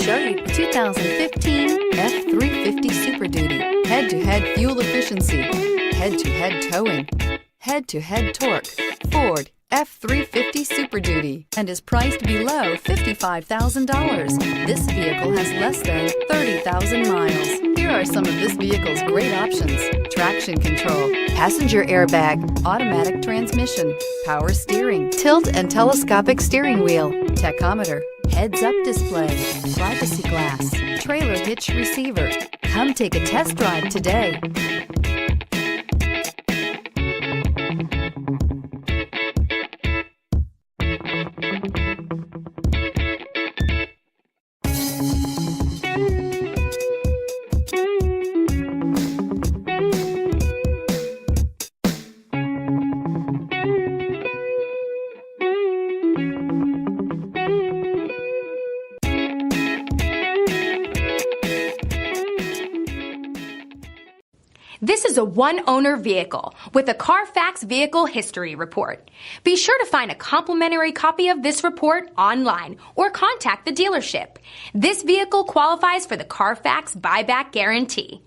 show you 2015 F-350 Super Duty. Head-to-head fuel efficiency, head-to-head towing, head-to-head torque. Ford F-350 Super Duty and is priced below $55,000. This vehicle has less than 30,000 miles. Here are some of this vehicle's great options: traction control, passenger airbag, automatic transmission, power steering, tilt and telescopic steering wheel, tachometer, heads-up display, privacy glass, trailer hitch receiver. Come take a test drive today. This is a one-owner vehicle with a Carfax Vehicle History Report. Be sure to find a complimentary copy of this report online or contact the dealership. This vehicle qualifies for the Carfax Buyback Guarantee.